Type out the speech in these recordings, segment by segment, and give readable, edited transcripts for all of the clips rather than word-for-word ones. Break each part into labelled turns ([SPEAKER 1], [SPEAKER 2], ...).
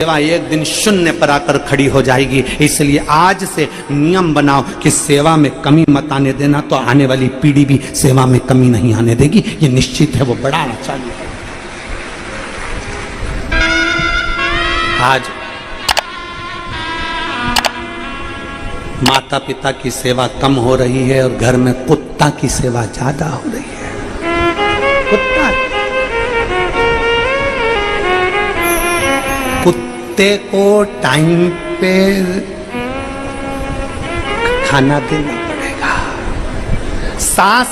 [SPEAKER 1] सेवा एक दिन शून्य पर आकर खड़ी हो जाएगी। इसलिए आज से नियम बनाओ कि सेवा में कमी मत आने देना, तो आने वाली पीढ़ी भी सेवा में कमी नहीं आने देगी। ये निश्चित है, वो बढ़ाना चाहिए। आज माता पिता की सेवा कम हो रही है और घर में कुत्ता की सेवा ज्यादा हो रही है। कुत्ते को टाइम पे खाना देना पड़ेगा। सास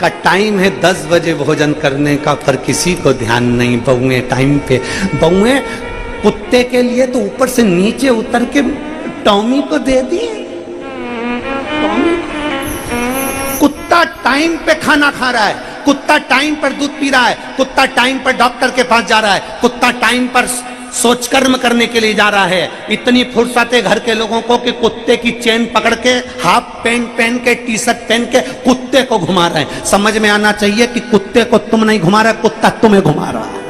[SPEAKER 1] का टाइम है 10 बजे भोजन करने का, पर किसी को ध्यान नहीं। बहुएं टाइम पे, बहुएं कुत्ते के लिए तो ऊपर से नीचे उतर के टॉमी को दे दिए। कुत्ता टाइम पे खाना खा रहा है, कुत्ता टाइम पर दूध पी रहा है, कुत्ता टाइम पर डॉक्टर के पास जा रहा है, कुत्ता टाइम पर सोच कर्म करने के लिए जा रहा है। इतनी फुर्सत है घर के लोगों को कि कुत्ते की चेन पकड़ के, हाफ पैंट पहन के, टी शर्ट पहन के कुत्ते को घुमा रहे हैं। समझ में आना चाहिए कि कुत्ते को तुम नहीं घुमा रहे, कुत्ता तुम्हें घुमा रहा है।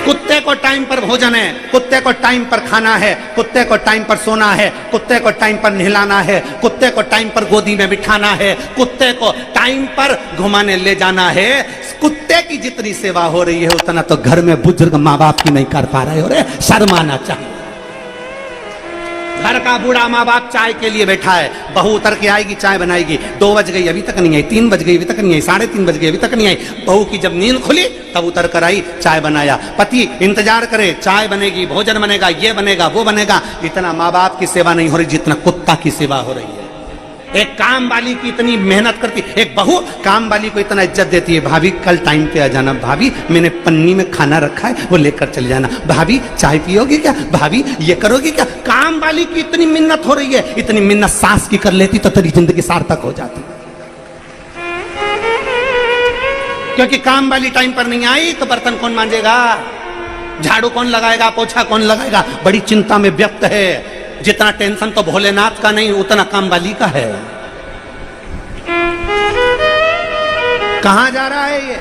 [SPEAKER 1] कुत्ते को टाइम पर भोजन है, कुत्ते को टाइम पर खाना है, कुत्ते को टाइम पर सोना है, कुत्ते को टाइम पर नहलाना है, कुत्ते को टाइम पर गोदी में बिठाना है, कुत्ते को टाइम पर घुमाने ले जाना है। कुत्ते की जितनी सेवा हो रही है उतना तो घर में बुजुर्ग माँ बाप की नहीं कर पा रहे हो रे। शर्माना चाहिए। घर का बूढ़ा माँ बाप चाय के लिए बैठा है, बहू उतर के आएगी, चाय बनाएगी। 2 बज गई अभी तक नहीं आई, 3 बज गई अभी तक नहीं आई, 3:30 बज गई अभी तक नहीं आई। बहू की जब नींद खुली तब उतर कर आई, चाय बनाया। पति इंतजार करे, चाय बनेगी, भोजन बनेगा, ये बनेगा, वो बनेगा। इतना माँ बाप की सेवा नहीं हो रही जितना कुत्ता की सेवा हो रही है। एक काम वाली की इतनी मेहनत करती, एक बहू काम वाली को इतना इज्जत देती है। भाभी कल टाइम पे आ जाना, भाभी मैंने पन्नी में खाना रखा है वो लेकर चले जाना, भाभी चाय पियोगी क्या, भाभी ये करोगी क्या। काम वाली की इतनी मिन्नत हो रही है। इतनी मिन्नत सास की कर लेती तो तेरी जिंदगी सार्थक हो जाती। क्योंकि काम वाली टाइम पर नहीं आई तो बर्तन कौन मांजेगा, झाड़ू कौन लगाएगा, पोछा कौन लगाएगा। बड़ी चिंता में व्यक्त है। जितना टेंशन तो भोलेनाथ का नहीं उतना काम वाली का है। कहां जा रहा है ये।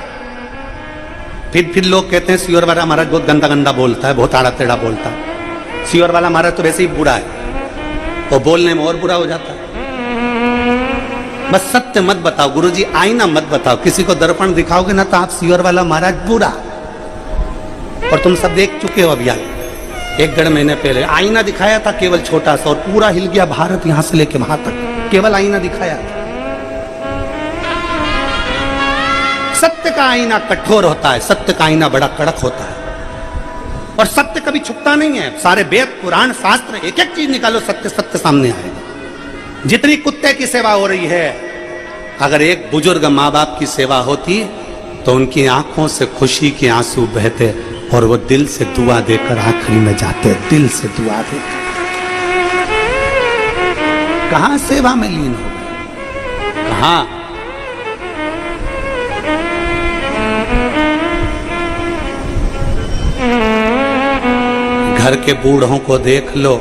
[SPEAKER 1] फिर लोग कहते हैं सियोर वाला महाराज बहुत गंदा गंदा बोलता है, बहुत आड़ा टेढ़ा बोलता है। सियोर वाला महाराज तो वैसे ही बुरा है, वो बोलने में और बुरा हो जाता है। बस सत्य मत बताओ गुरुजी, आईना मत बताओ। किसी को दर्पण दिखाओगे ना तो आप सियोर वाला महाराज बुरा। और तुम सब देख चुके हो। अभियान 1-1.5 महीने पहले आईना दिखाया था, केवल छोटा सा, और पूरा हिल गया भारत यहां से लेके वहां तक। केवल आईना दिखाया था। सत्य का आईना कठोर होता है, सत्य का आईना बड़ा कड़क होता है। और सत्य कभी छुपता नहीं है। सारे वेद पुराण शास्त्र एक एक चीज निकालो, सत्य सत्य सामने आएगा। जितनी कुत्ते की सेवा हो रही है, अगर एक बुजुर्ग माँ बाप की सेवा होती तो उनकी आंखों से खुशी के आंसू बहते और वो दिल से दुआ देकर आखिरी में जाते, दिल से दुआ देकर। कहां सेवा में लीन हो गए, कहां। घर के बूढ़ों को देख लो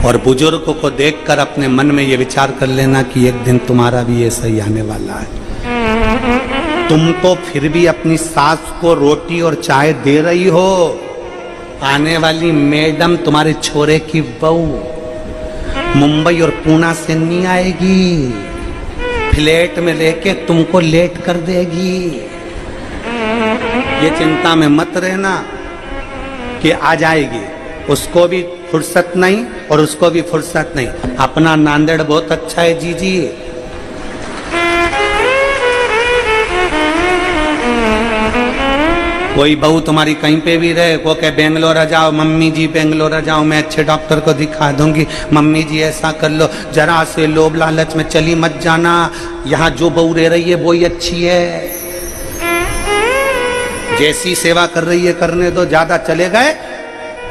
[SPEAKER 1] और बुजुर्गों को देखकर अपने मन में ये विचार कर लेना कि एक दिन तुम्हारा भी ऐसा ही आने वाला है। तुम तो फिर भी अपनी सास को रोटी और चाय दे रही हो, आने वाली मैडम तुम्हारे छोरे की बहू मुंबई और पूना से नहीं आएगी, फ्लैट में लेके तुमको लेट कर देगी। ये चिंता में मत रहना कि आ जाएगी। उसको भी फुर्सत नहीं और उसको भी फुर्सत नहीं। अपना नांदेड़ बहुत अच्छा है जीजी। कोई बहू तुम्हारी कहीं पे भी रहे, वो कहे बेंगलोर आ जाओ, मम्मी जी बेंगलोर आ जाओ, मैं अच्छे डॉक्टर को दिखा दूंगी, मम्मी जी ऐसा कर लो। जरा से लोभ लालच में चली मत जाना। यहाँ जो बहू रह रही है वो ही अच्छी है। जैसी सेवा कर रही है करने दो। ज्यादा चले गए,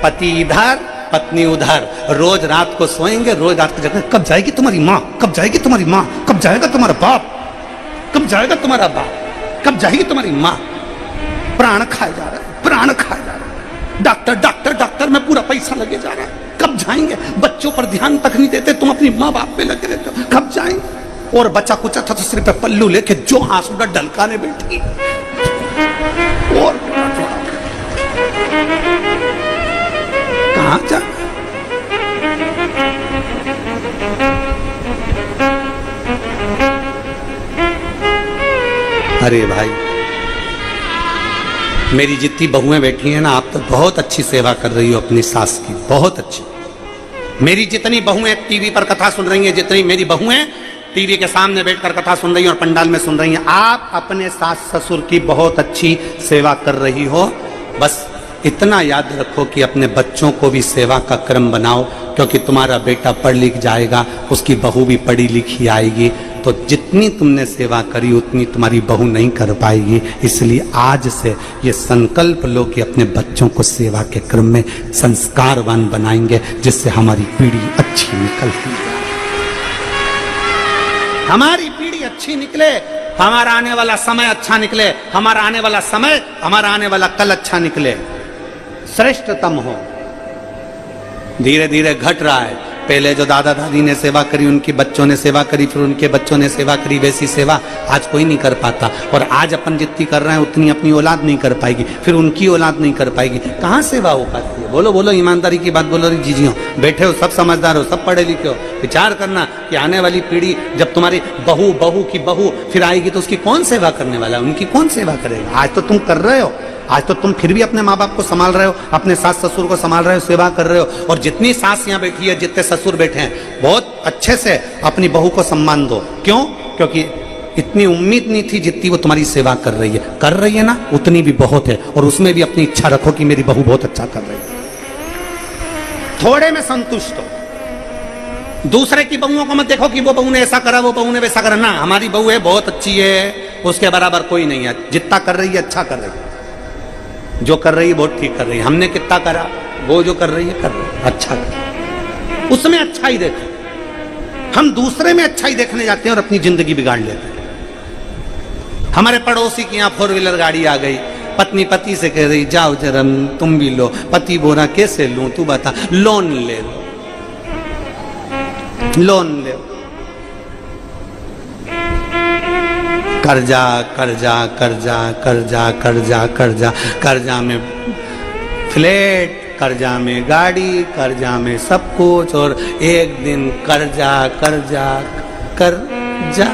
[SPEAKER 1] पति इधर पत्नी उधर, रोज रात को सोएंगे, रोज रात को जगह कब जाएगी तुम्हारी माँ, कब जाएगी तुम्हारी माँ, कब जाएगा तुम्हारा बाप, कब जाएगा तुम्हारा बाप, कब जाएगी तुम्हारी माँ। प्राण खाए जा रहा है, प्राण खाए जा रहा है। डॉक्टर डॉक्टर डॉक्टर में पूरा पैसा लगे जा रहा है। कब जाएंगे। बच्चों पर ध्यान तक नहीं देते, तुम अपनी माँ बाप पे लगे रहते हो। कब जाएंगे। और बच्चा कुचा था तो सिर पे पल्लू लेके जो आंसू ढलकाने बैठी। अरे भाई, मेरी जितनी बहुएं बैठी हैं ना, आप तो बहुत अच्छी सेवा कर रही हो अपनी सास की, बहुत अच्छी। मेरी जितनी बहुएं टीवी पर कथा सुन रही हैं, जितनी मेरी बहुएं टीवी के सामने बैठकर कथा सुन रही हैं और पंडाल में सुन रही हैं, आप अपने सास ससुर की बहुत अच्छी सेवा कर रही हो। बस इतना याद रखो कि अपने बच्चों को भी सेवा का क्रम बनाओ, क्योंकि तुम्हारा बेटा पढ़ लिख जाएगा, उसकी बहू भी पढ़ी लिखी आएगी, तो जितनी तुमने सेवा करी उतनी तुम्हारी बहू नहीं कर पाएगी। इसलिए आज से ये संकल्प लो कि अपने बच्चों को सेवा के क्रम में संस्कारवान बनाएंगे, जिससे हमारी पीढ़ी अच्छी निकलती है, हमारी पीढ़ी अच्छी निकले, हमारा आने वाला समय अच्छा निकले, हमारा आने वाला समय, हमारा आने वाला कल अच्छा निकले, श्रेष्ठतम हो। धीरे धीरे घट रहा है। पहले जो दादा दादी ने सेवा करी, उनके बच्चों ने सेवा करी, फिर उनके बच्चों ने सेवा करी, वैसी सेवा आज कोई नहीं कर पाता। और आज अपन जितनी कर रहे हैं उतनी अपनी औलाद नहीं कर पाएगी, फिर उनकी औलाद नहीं कर पाएगी। कहाँ सेवा हो पाती है? बोलो बोलो, ईमानदारी की बात बोलो। जीजियों बैठे हो, सब समझदार हो, सब पढ़े लिखे हो, विचार करना कि आने वाली पीढ़ी जब तुम्हारी बहू की बहू फिर आएगी तो उसकी कौन सेवा करने वाला है? उनकी कौन सेवा करेगा? आज तो तुम कर रहे हो, आज तो तुम फिर भी अपने माँ बाप को संभाल रहे हो, अपने सास ससुर को संभाल रहे हो, सेवा कर रहे हो। और जितनी सास यहाँ बैठी है, जितने ससुर बैठे हैं, बहुत अच्छे से अपनी बहू को सम्मान दो। क्यों? क्योंकि इतनी उम्मीद नहीं थी जितनी वो तुम्हारी सेवा कर रही है ना, उतनी भी बहुत है। और उसमें भी अपनी इच्छा रखो कि मेरी बहू बहुत अच्छा कर रही है। थोड़े में संतुष्ट हो। दूसरे की बहुओं को मत देखो कि वो बहू ने ऐसा करा, वो बहू ने वैसा करा। ना, हमारी बहू है बहुत अच्छी है, उसके बराबर कोई नहीं है। जितना कर रही है अच्छा कर रही है, जो कर रही है बहुत ठीक कर रही है। हमने कितना करा, वो जो कर रही है अच्छा कर रही है, उसमें अच्छा ही देखो। हम दूसरे में अच्छा ही देखने जाते हैं और अपनी जिंदगी बिगाड़ लेते हैं। हमारे पड़ोसी की यहाँ 4 व्हीलर गाड़ी आ गई, पत्नी पति से कह रही जाओ जरा तुम भी लो। पति बोला कैसे लूं तू बता। लोन ले लो, लोन ले, कर्जा कर्जा कर्जा कर्जा कर्जा कर्जा, कर्जा में फ्लैट, कर्जा में गाड़ी, कर्जा में सब कुछ। और एक दिन कर्जा कर्जा कर्जा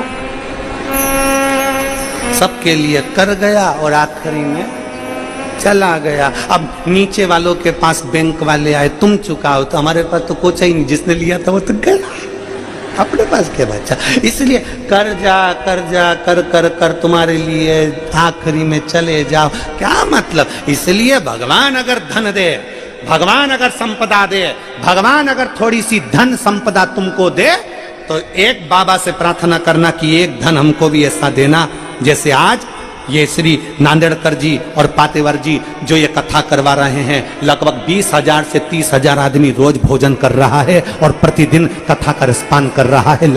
[SPEAKER 1] सबके लिए कर गया और आखिरी में चला गया। अब नीचे वालों के पास बैंक वाले आए, तुम चुकाओ, तो हमारे पास तो कुछ ही नहीं, जिसने लिया था वो तो गया, अपने पास क्या बच्चा। इसलिए कर्जा कर्जा कर कर कर तुम्हारे लिए आखिरी में चले जाओ, क्या मतलब। इसलिए भगवान अगर धन दे, भगवान अगर संपदा दे, भगवान अगर थोड़ी सी धन संपदा तुमको दे, तो एक बाबा से प्रार्थना करना कि एक धन हमको भी ऐसा देना, जैसे आज ये श्री नांदेड़कर जी और पातेवर जी जो ये कथा करवा रहे हैं। लगभग 20,000 से 30,000 आदमी रोज भोजन कर रहा है और प्रतिदिन कथा का रसपान कर रहा है।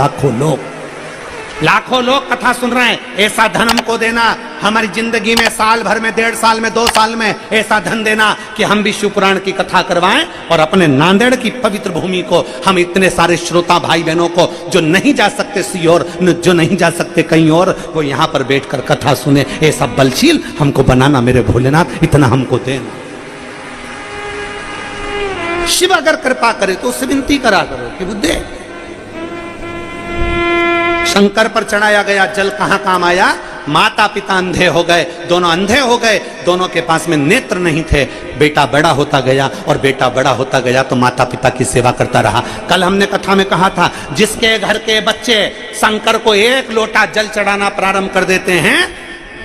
[SPEAKER 1] लाखों लोग कथा सुन रहे हैं। ऐसा धन हमको देना, हमारी जिंदगी में साल भर में, 1.5 साल में, 2 साल में ऐसा धन देना कि हम भी शिव पुराण की कथा करवाएं और अपने नांदेड़ की पवित्र भूमि को, हम इतने सारे श्रोता भाई बहनों को जो नहीं जा सकते सीहोर, जो नहीं जा सकते कहीं और, वो यहाँ पर बैठकर कथा सुने। ऐसा बलशील हमको बनाना मेरे भोलेनाथ, इतना हमको देना। शिव अगर कृपा करे तो उससे विनती करा करो कि बुद्धे, शंकर पर चढ़ाया गया जल कहां काम आया। माता पिता अंधे हो गए, दोनों अंधे हो गए, दोनों के पास में नेत्र नहीं थे। बेटा बड़ा होता गया और बेटा बड़ा होता गया तो माता पिता की सेवा करता रहा। कल हमने कथा में कहा था, जिसके घर के बच्चे शंकर को 1 लोटा जल चढ़ाना प्रारंभ कर देते हैं,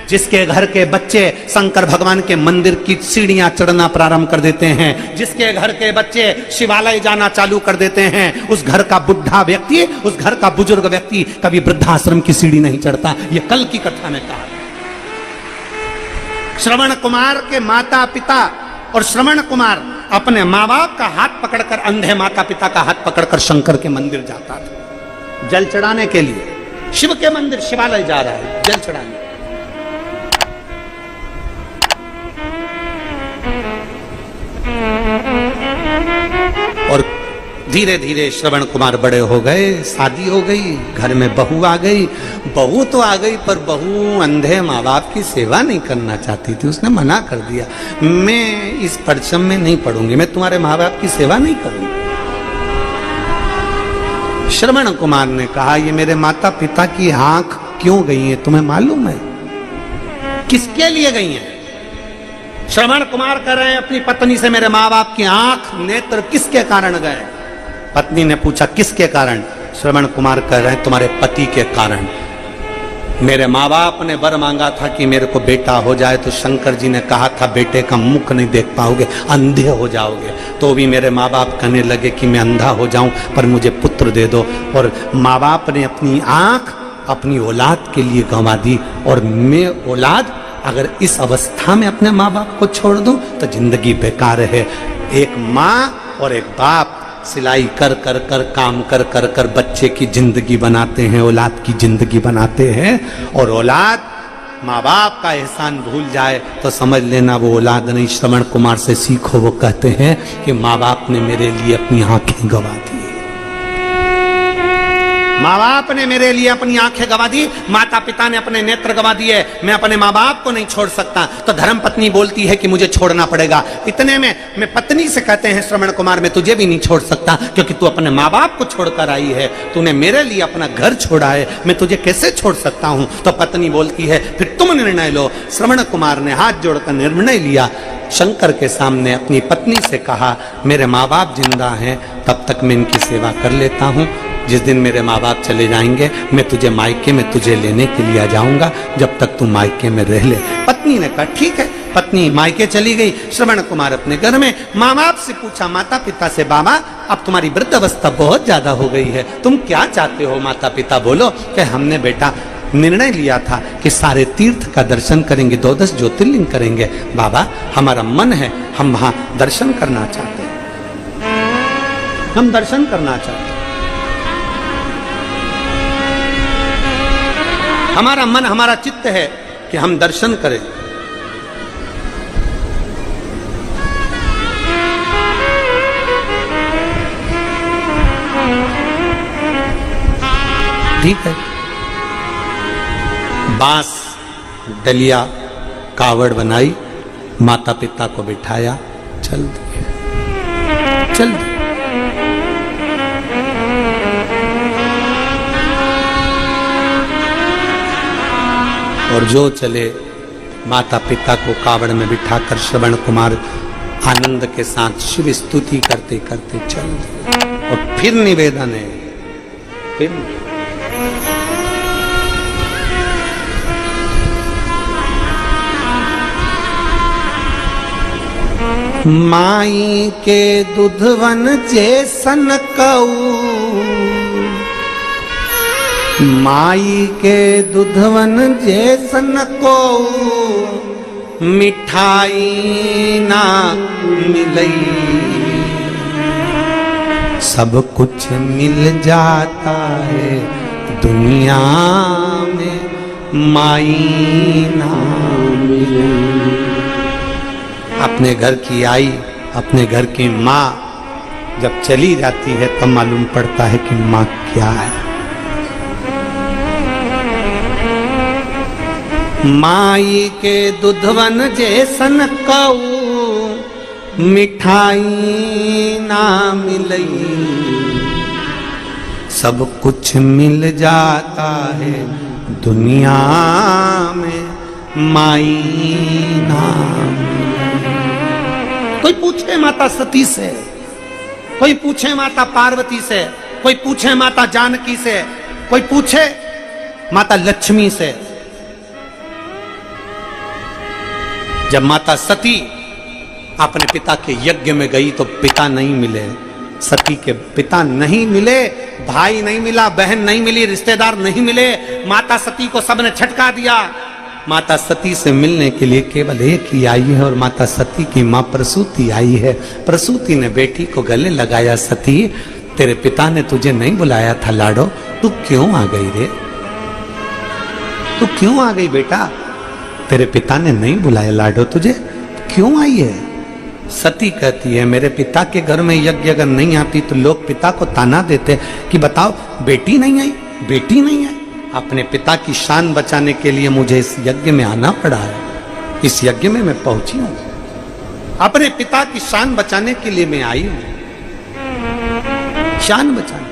[SPEAKER 1] जिसके घर के बच्चे शंकर भगवान के मंदिर की सीढ़ियां चढ़ना प्रारंभ कर देते हैं, जिसके घर के बच्चे शिवालय जाना चालू कर देते हैं, उस घर का बुढ़ा व्यक्ति, उस घर का बुजुर्ग व्यक्ति कभी वृद्धाश्रम की सीढ़ी नहीं चढ़ता। ये कल की कथा में कहा। श्रवण कुमार के माता पिता और श्रवण कुमार अपने माँ बाप का हाथ पकड़कर, अंधे माता पिता का हाथ पकड़कर शंकर के मंदिर जाता था जल चढ़ाने के लिए। शिव के मंदिर शिवालय जा रहा है जल चढ़ाने। और धीरे धीरे श्रवण कुमार बड़े हो गए, शादी हो गई, घर में बहू आ गई। बहू तो आ गई पर बहू अंधे माँ बाप की सेवा नहीं करना चाहती थी। उसने मना कर दिया, मैं इस परिश्रम में नहीं पढ़ूंगी, मैं तुम्हारे माँ बाप की सेवा नहीं करूंगी। श्रवण कुमार ने कहा, ये मेरे माता पिता की आंख क्यों गई है तुम्हें मालूम है? किसके लिए गई हैं? श्रवण कुमार कह रहे हैं अपनी पत्नी से, मेरे माँ बाप की आंख नेत्र किसके कारण गए? पत्नी ने पूछा किसके कारण? श्रवण कुमार कह रहे हैं तुम्हारे पति के कारण। मेरे माँ बाप ने वर मांगा था कि मेरे को बेटा हो जाए, तो शंकर जी ने कहा था बेटे का मुख नहीं देख पाओगे, अंधे हो जाओगे। तो भी मेरे माँ बाप कहने लगे कि मैं अंधा हो जाऊं पर मुझे पुत्र दे दो। और माँ बाप ने अपनी आंख अपनी औलाद के लिए गंवा दी। और मैं औलाद अगर इस अवस्था में अपने माँ बाप को छोड़ दूं तो जिंदगी बेकार है। एक माँ और एक बाप सिलाई कर कर कर काम कर कर कर बच्चे की जिंदगी बनाते हैं, औलाद की जिंदगी बनाते हैं। और औलाद माँ बाप का एहसान भूल जाए तो समझ लेना वो औलाद नहीं। श्रवण कुमार से सीखो, वो कहते हैं कि माँ बाप ने मेरे लिए अपनी आंखें गंवा दी, माँ बाप ने मेरे लिए अपनी आंखें गंवा दी, माता पिता ने अपने नेत्र गंवा दिए, मैं अपने माँ बाप को नहीं छोड़ सकता। तो धर्म पत्नी बोलती है कि मुझे छोड़ना पड़ेगा। इतने में मैं पत्नी से कहते हैं श्रवण कुमार मैं तुझे भी नहीं छोड़ सकता, क्योंकि तू अपने माँ बाप को छोड़कर आई है, तूने मेरे लिए अपना घर छोड़ा है, मैं तुझे कैसे छोड़ सकता हूं? तो पत्नी बोलती है फिर तुम निर्णय लो। श्रवण कुमार ने हाथ जोड़कर निर्णय लिया, शंकर के सामने अपनी पत्नी से कहा मेरे माँ बाप जिंदा हैं तब तक मैं इनकी सेवा कर लेता हूँ, जिस दिन मेरे माँ बाप चले जाएंगे मैं तुझे मायके में तुझे लेने के लिए आ जाऊंगा, जब तक तू मायके में रह ले। पत्नी ने कहा ठीक है। पत्नी मायके चली गई, श्रवण कुमार अपने घर में। माँ बाप से पूछा, माता पिता से, बाबा अब तुम्हारी वृद्ध अवस्था बहुत ज्यादा हो गई है, तुम क्या चाहते हो? माता पिता बोलो कि हमने बेटा निर्णय लिया था कि सारे तीर्थ का दर्शन करेंगे, 12 ज्योतिर्लिंग करेंगे। बाबा हमारा मन है, हम वहां दर्शन करना चाहते हैं, हम दर्शन करना चाहते हैं, हमारा मन हमारा चित्त है कि हम दर्शन करें। ठीक है। बांस डलिया कावड़ बनाई, माता पिता को बिठाया, चल दिए, चल दिए। और जो चले, माता पिता को कावड़ में बिठाकर श्रवण कुमार आनंद के साथ शिव स्तुति करते करते चल दिए। और फिर निवेदन है, फिर माई के दुधवन जैसन कऊ, माई के दुधवन जैसन को मिठाई ना मिलई, सब कुछ मिल जाता है दुनिया में, माई ना मिलई। अपने घर की आई, अपने घर की माँ जब चली जाती है तब मालूम पड़ता है कि माँ क्या है। माई के दुधवन जैसन कऊ मिठाई ना मिलई, सब कुछ मिल जाता है दुनिया में, माई ना मिलई। कोई पूछे माता सती से, कोई पूछे माता पार्वती से, कोई पूछे माता जानकी से, कोई पूछे माता लक्ष्मी से। जब माता सती अपने पिता के यज्ञ में गई तो पिता नहीं मिले, सती के पिता नहीं मिले, भाई नहीं मिला, बहन नहीं मिली, रिश्तेदार नहीं मिले। माता सती को सबने झटका दिया। माता सती से मिलने के लिए केवल एक ही आई है और माता सती की मां प्रसूति आई है। प्रसूति ने बेटी को गले लगाया, सती तेरे पिता ने तुझे नहीं बुलाया था लाडो, तू क्यों आ गई रे? तू क्यों आ गई बेटा? तेरे पिता ने नहीं बुलाया लाडो, तुझे क्यों आई है? सती कहती है मेरे पिता के घर में यज्ञ अगर नहीं आती तो लोग पिता को ताना देते कि बताओ बेटी नहीं आई, बेटी नहीं आई। अपने पिता की शान बचाने के लिए मुझे इस यज्ञ में आना पड़ा है, इस यज्ञ में मैं पहुंची हूं, अपने पिता की शान बचाने के लिए मैं आई हूं, शान बचाने।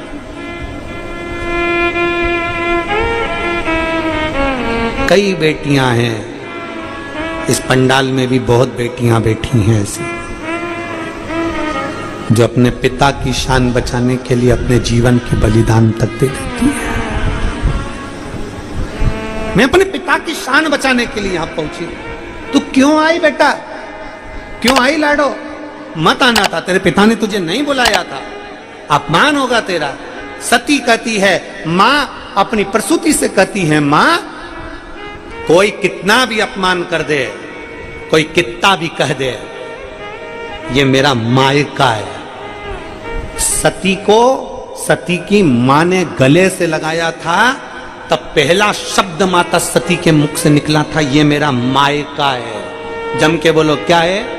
[SPEAKER 1] कई बेटियां हैं इस पंडाल में भी बहुत बेटियां बैठी हैं ऐसी जो अपने पिता की शान बचाने के लिए अपने जीवन के बलिदान तक दे देती है। मैं अपने पिता की शान बचाने के लिए यहां पहुंची। तू क्यों आई बेटा, क्यों आई लाडो? मत आना था, तेरे पिता ने तुझे नहीं बुलाया था, अपमान होगा तेरा। सती कहती है, मां अपनी प्रसूति से कहती है, मां कोई कितना भी अपमान कर दे, कोई कितना भी कह दे, ये मेरा मायका है। सती को सती की मां ने गले से लगाया था, तब पहला शब्द माता सती के मुख से निकला था, ये मेरा मायका है। जम के बोलो क्या है?